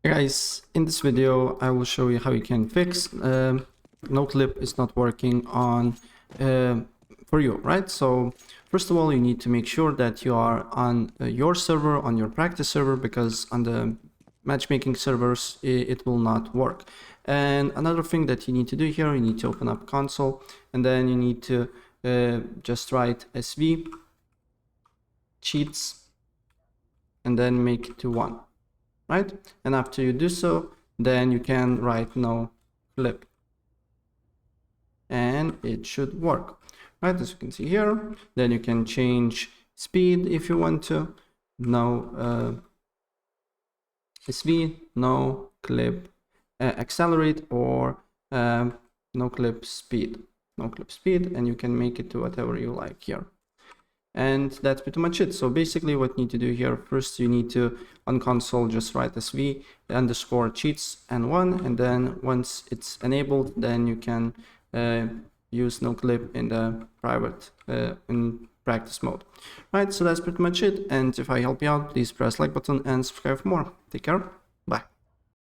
Hey guys, in this video I will show you how you can fix NOCLIP is not working on for you, right? So first of all, you need to make sure that you are on your server, on your practice server, because on the matchmaking servers it will not work. And another thing that you need to do here, you need to open up console, and then you need to just write sv cheats and then make it to 1. Right? And after you do so, then you can write NOCLIP and it should work, right? As you can see here, then you can change speed if you want to. SV, NOCLIP accelerate, or NOCLIP speed, and you can make it to whatever you like here. And that's pretty much it. So basically what you need to do here, first you need to on console just write sv underscore cheats and 1, and then once it's enabled, then you can use NOCLIP in the private in practice mode. Right, so that's pretty much it. And if I help you out, please press like button and subscribe for more. Take care.